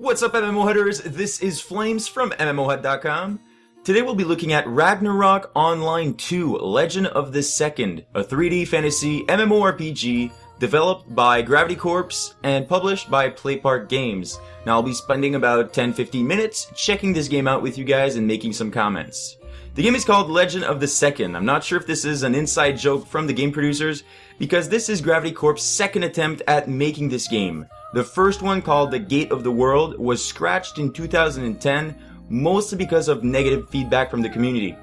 What's up, MMOHutters? This is Flames from MMOHut.com. Today we'll be looking at Ragnarok Online 2, Legend of the Second, a 3D fantasy MMORPG developed by Gravity Corp and published by PlayPark Games. Now I'll be spending about 10-15 minutes checking this game out with you guys and making some comments. The game is called Legend of the Second. I'm not sure if this is an inside joke from the game producers, because this is Gravity Corp's second attempt at making this game. The first one, called The Gate of the World, was scratched in 2010, mostly because of negative feedback from the community.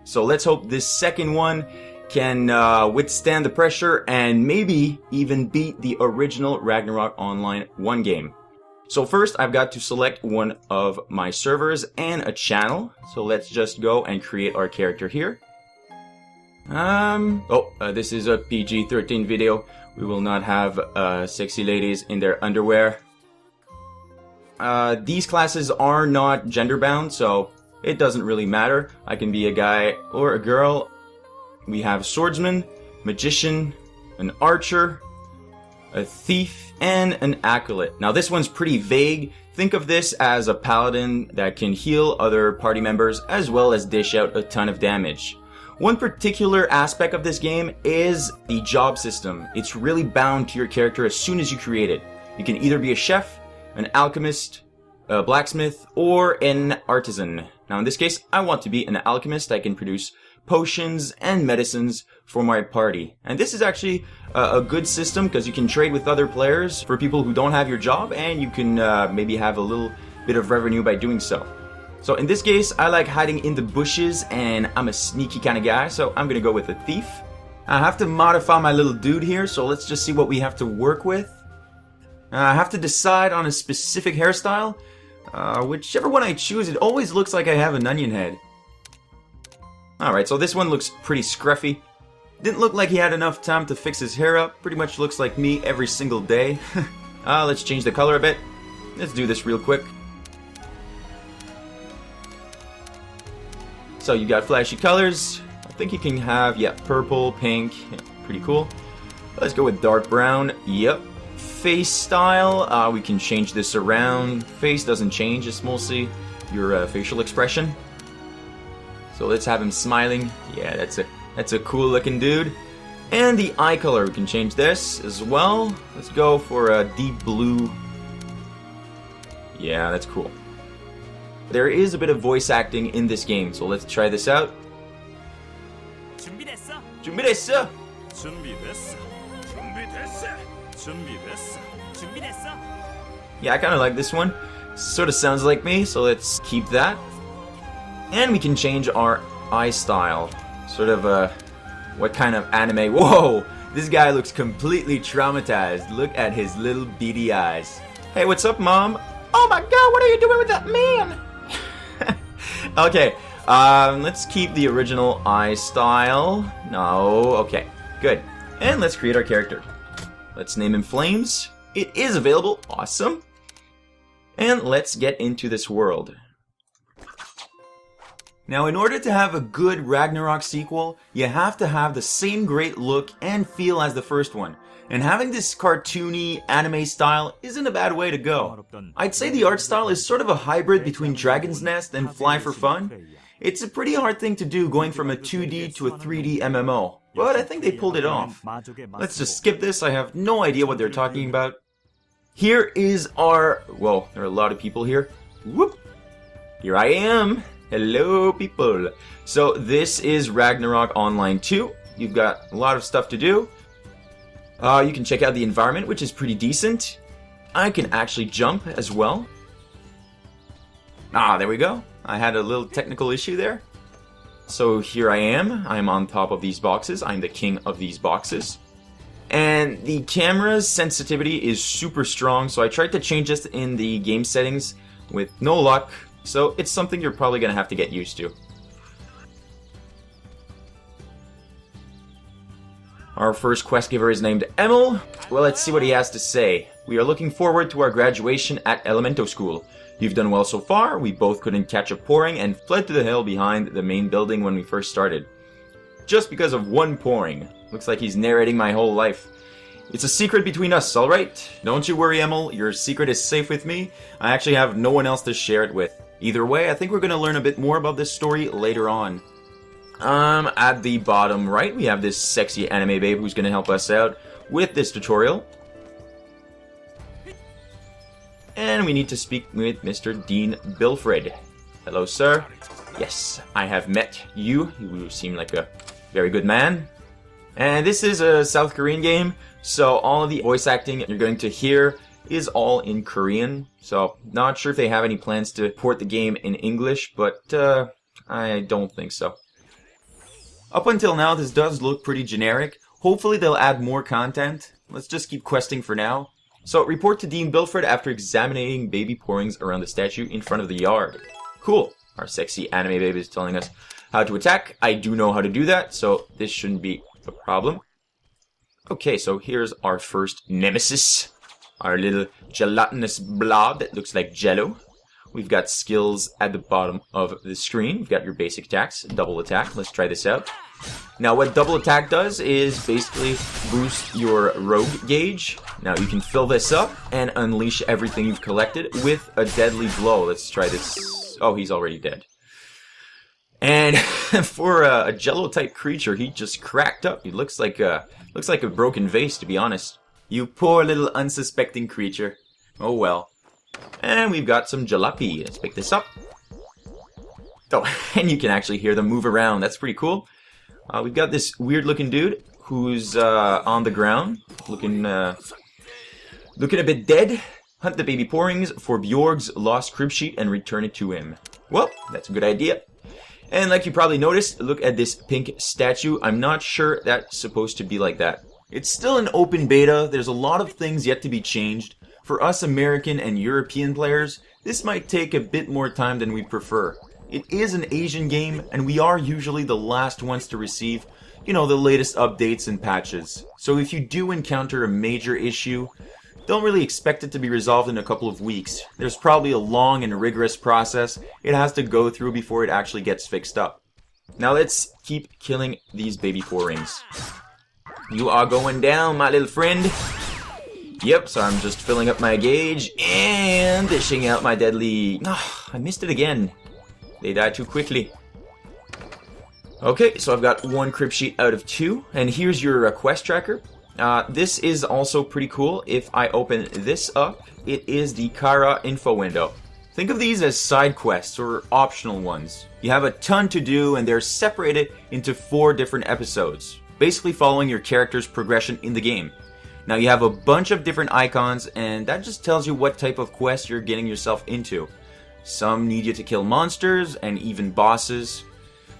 So let's hope this second one can withstand the pressure and maybe even beat the original Ragnarok Online 1 game. So first, I've got to select one of my servers and a channel. So let's just go and create our character here. This is a PG-13 video. We will not have sexy ladies in their underwear. These classes are not gender bound, so it doesn't really matter. I can be a guy or a girl. We have swordsman, magician, an archer, a thief, and an acolyte. Now this one's pretty vague. Think of this as a paladin that can heal other party members as well as dish out a ton of damage. One particular aspect of this game is the job system. It's really bound to your character as soon as you create it. You can either be a chef, an alchemist, a blacksmith, or an artisan. Now in this case, I want to be an alchemist. I can produce potions and medicines for my party. And this is actually a good system because you can trade with other players for people who don't have your job, and you can maybe have a little bit of revenue by doing so. So in this case, I like hiding in the bushes, and I'm a sneaky kind of guy, so I'm gonna go with a thief. I have to modify my little dude here, so let's just see what we have to work with. I have to decide on a specific hairstyle. Whichever one I choose, it always looks like I have an onion head. Alright, so this one looks pretty scruffy. Didn't look like he had enough time to fix his hair up. Pretty much looks like me every single day. Let's change the color a bit. Let's do this real quick. So you got flashy colors. I think you can have, purple, pink. Yeah, pretty cool. Let's go with dark brown. Yep. Face style. We can change this around. Face doesn't change. It's mostly your facial expression. So let's have him smiling. Yeah, that's a cool looking dude. And the eye color, we can change this as well. Let's go for a deep blue. Yeah, that's cool. There is a bit of voice acting in this game, so let's try this out. 준비됐어. 준비됐어. 준비됐어. 준비됐어. 준비됐어. 준비됐어. Yeah, I kind of like this one. Sort of sounds like me, so let's keep that. And we can change our eye style. Sort of what kind of anime? Whoa! This guy looks completely traumatized. Look at his little beady eyes. Hey, what's up, Mom? Oh my god, what are you doing with that man? Okay, let's keep the original eye style. No, okay, good. And let's create our character. Let's name him Flames. It is available, awesome. And let's get into this world. Now, in order to have a good Ragnarok sequel, you have to have the same great look and feel as the first one. And having this cartoony anime style isn't a bad way to go. I'd say the art style is sort of a hybrid between Dragon's Nest and Fly for Fun. It's a pretty hard thing to do going from a 2D to a 3D MMO, but I think they pulled it off. Let's just skip this, I have no idea what they're talking about. Here is our... well, there are a lot of people here. Whoop! Here I am! Hello, people! So this is Ragnarok Online 2. You've got a lot of stuff to do. You can check out the environment, which is pretty decent. I can actually jump as well. There we go. I had a little technical issue there. So here I am. I'm on top of these boxes. I'm the king of these boxes. And the camera's sensitivity is super strong, so I tried to change this in the game settings with no luck. So it's something you're probably going to have to get used to. Our first quest giver is named Emil. Well, let's see what he has to say. We are looking forward to our graduation at Elemento School. You've done well so far. We both couldn't catch a Poring and fled to the hill behind the main building when we first started. Just because of one Poring. Looks like he's narrating my whole life. It's a secret between us, alright? Don't you worry, Emil. Your secret is safe with me. I actually have no one else to share it with. Either way, I think we're going to learn a bit more about this story later on. At the bottom right, we have this sexy anime babe who's going to help us out with this tutorial. And we need to speak with Mr. Dean Bilfred. Hello, sir. Yes, I have met you. You seem like a very good man. And this is a South Korean game, so all of the voice acting you're going to hear is all in Korean. So, not sure if they have any plans to port the game in English, but I don't think so. Up until now, this does look pretty generic. Hopefully they'll add more content. Let's just keep questing for now. So, report to Dean Bilfred after examining baby Porings around the statue in front of the yard. Cool. Our sexy anime baby is telling us how to attack. I do know how to do that, so this shouldn't be a problem. Okay, so here's our first Nemesis. Our little gelatinous blob that looks like jello. We've got skills at the bottom of the screen. We've got your basic attacks, double attack. Let's try this out. Now what double attack does is basically boost your rogue gauge. Now you can fill this up and unleash everything you've collected with a deadly blow. Let's try this. Oh, he's already dead. And for a jello type creature, he just cracked up. He looks like a broken vase, to be honest. You poor little unsuspecting creature. Oh well. And we've got some jalopy. Let's pick this up. Oh, and you can actually hear them move around. That's pretty cool. We've got this weird looking dude who's on the ground, looking a bit dead. Hunt the baby Porings for Bjorg's lost crib sheet and return it to him. Well, that's a good idea. And like you probably noticed, look at this pink statue. I'm not sure that's supposed to be like that. It's still an open beta. There's a lot of things yet to be changed. For us American and European players, this might take a bit more time than we prefer. It is an Asian game, and we are usually the last ones to receive, the latest updates and patches. So if you do encounter a major issue, don't really expect it to be resolved in a couple of weeks. There's probably a long and rigorous process it has to go through before it actually gets fixed up. Now let's keep killing these baby Porings. You are going down, my little friend. Yep, so I'm just filling up my gauge and dishing out my deadly... Oh, I missed it again. They died too quickly. Okay, so I've got 1 crib sheet out of 2, and here's your quest tracker. This is also pretty cool. If I open this up, it is the Dakara info window. Think of these as side quests or optional ones. You have a ton to do and they're separated into 4 different episodes, basically following your character's progression in the game. Now you have a bunch of different icons and that just tells you what type of quest you're getting yourself into. Some need you to kill monsters and even bosses,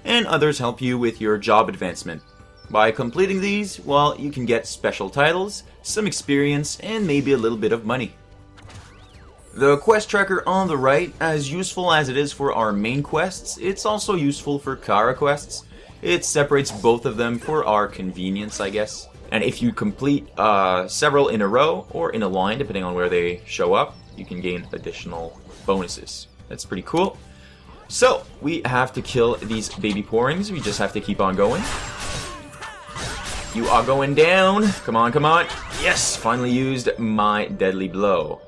and others help you with your job advancement. By completing these, well, you can get special titles, some experience, and maybe a little bit of money. The quest tracker on the right, as useful as it is for our main quests, it's also useful for Kara quests. It separates both of them for our convenience, I guess. And if you complete several in a row, or in a line, depending on where they show up, you can gain additional bonuses. That's pretty cool. So, we have to kill these baby Porings. We just have to keep on going. You are going down. Come on, come on. Yes, finally used my deadly blow.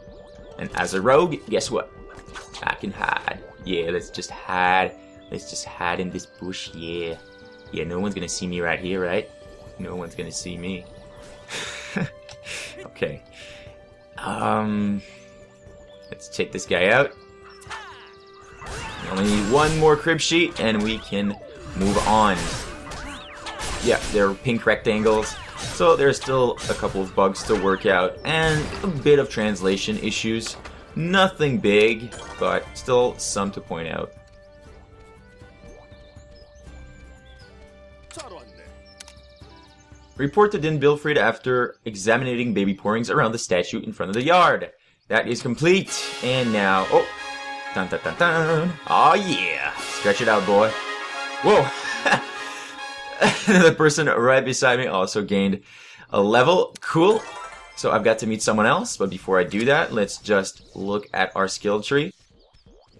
And as a rogue, guess what? I can hide. Yeah, let's just hide. Let's just hide in this bush, yeah. Yeah, no one's gonna see me right here, right? No one's gonna see me. Okay. Let's take this guy out. We only need 1 more crib sheet and we can move on. Yeah, they're pink rectangles, so there's still a couple of bugs to work out and a bit of translation issues. Nothing big, but still some to point out. Report to Din Bilfred after examining baby Porings around the statue in front of the yard. That is complete, and now... Oh! Dun dun dun dun! Oh yeah! Stretch it out, boy. Whoa! The person right beside me also gained a level. Cool. So I've got to meet someone else, but before I do that, let's just look at our skill tree.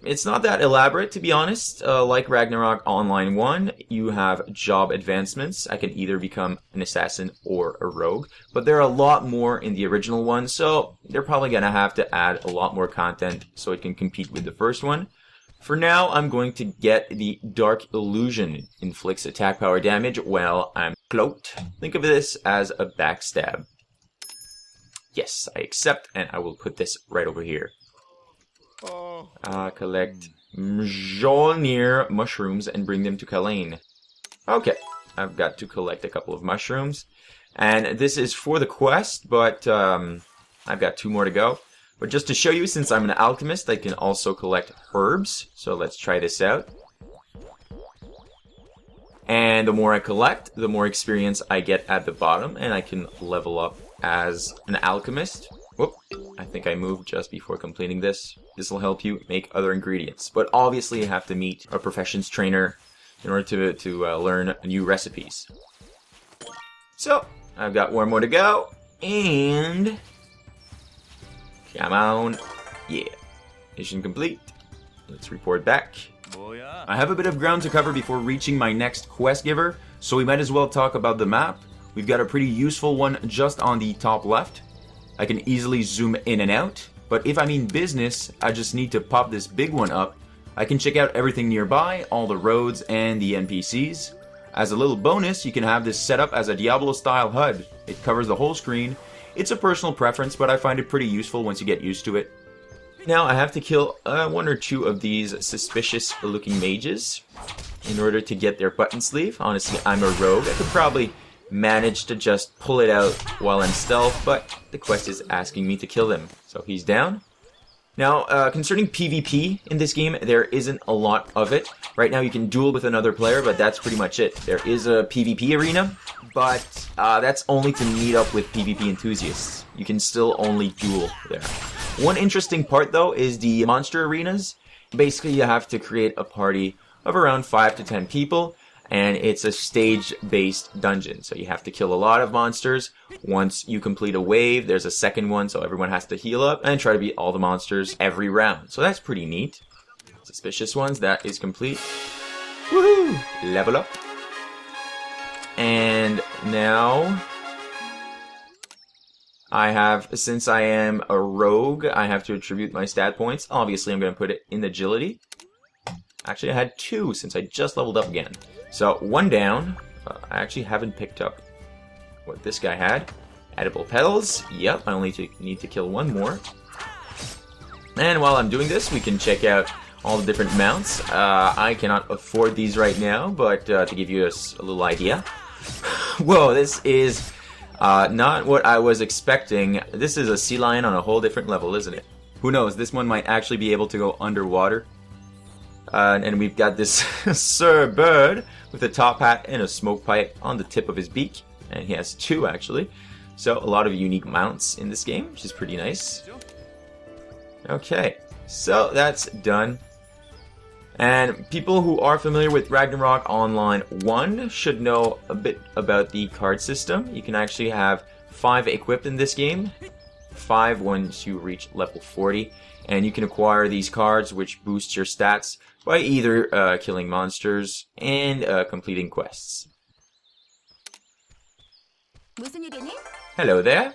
It's not that elaborate, to be honest. Like Ragnarok Online 1, you have job advancements. I can either become an assassin or a rogue, but there are a lot more in the original one, so they're probably going to have to add a lot more content so it can compete with the first one. For now, I'm going to get the Dark Illusion. Inflicts attack power damage while I'm cloaked. Think of this as a backstab. Yes, I accept, and I will put this right over here. Collect Mjolnir mushrooms and bring them to Kalain. Okay, I've got to collect a couple of mushrooms. And this is for the quest, but I've got 2 more to go. But just to show you, since I'm an alchemist, I can also collect herbs. So let's try this out. And the more I collect, the more experience I get at the bottom, and I can level up as an alchemist. Whoop, I think I moved just before completing this. This will help you make other ingredients. But obviously you have to meet a professions trainer in order to learn new recipes. So, I've got 1 more to go. And... come on. Yeah. Mission complete. Let's report back. I have a bit of ground to cover before reaching my next quest giver, so we might as well talk about the map. We've got a pretty useful one just on the top left. I can easily zoom in and out, but if I mean business, I just need to pop this big one up. I can check out everything nearby, all the roads and the NPCs. As a little bonus, you can have this set up as a Diablo-style HUD. It covers the whole screen. It's a personal preference, but I find it pretty useful once you get used to it. Now, I have to kill 1 or 2 of these suspicious-looking mages in order to get their button sleeve. Honestly, I'm a rogue. I could probably manage to just pull it out while I'm stealth, but the quest is asking me to kill them. So he's down. Now, concerning PvP in this game, there isn't a lot of it. Right now you can duel with another player, but that's pretty much it. There is a PvP arena, but that's only to meet up with PvP enthusiasts. You can still only duel there. One interesting part, though, is the monster arenas. Basically, you have to create a party of around 5 to 10 people, and it's a stage-based dungeon. So you have to kill a lot of monsters. Once you complete a wave, there's a second one, so everyone has to heal up and try to beat all the monsters every round. So that's pretty neat. Suspicious ones, that is complete. Woohoo! Level up. And now I have, since I am a rogue, I have to attribute my stat points. Obviously, I'm going to put it in agility. Actually, I had 2 since I just leveled up again. So, 1 down. I actually haven't picked up what this guy had. Edible petals. Yep, I only need to kill 1 more. And while I'm doing this, we can check out all the different mounts. I cannot afford these right now, but to give you a little idea. Whoa, this is not what I was expecting. This is a sea lion on a whole different level, isn't it? Who knows, this one might actually be able to go underwater. And we've got this Sir Bird with a top hat and a smoke pipe on the tip of his beak. And he has 2, actually. So, a lot of unique mounts in this game, which is pretty nice. Okay, so that's done. And people who are familiar with Ragnarok Online 1 should know a bit about the card system. You can actually have 5 equipped in this game. 5 once you reach level 40. And you can acquire these cards, which boost your stats by either killing monsters and completing quests. Hello there.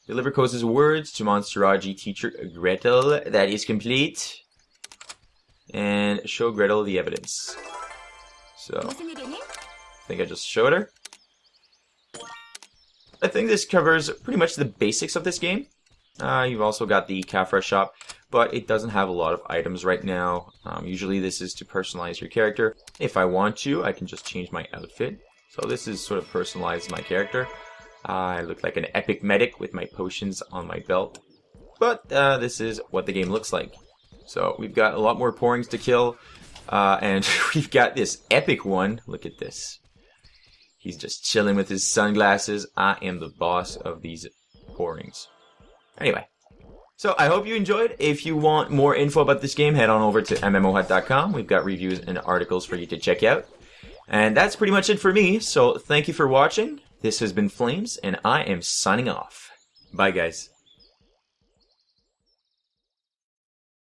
Deliver Koza's words to Monsterology teacher Gretel. That is complete. And show Gretel the evidence. So, I think I just showed her. I think this covers pretty much the basics of this game. You've also got the Khafre Shop, but it doesn't have a lot of items right now. Usually this is to personalize your character. If I want to, I can just change my outfit. So this is sort of personalize my character. I look like an epic medic with my potions on my belt. But this is what the game looks like. So we've got a lot more Porings to kill. And we've got this epic one. Look at this. He's just chilling with his sunglasses. I am the boss of these Porings. Anyway, so I hope you enjoyed. If you want more info about this game, head on over to MMOHut.com. We've got reviews and articles for you to check out. And that's pretty much it for me, so thank you for watching. This has been Flames, and I am signing off. Bye, guys.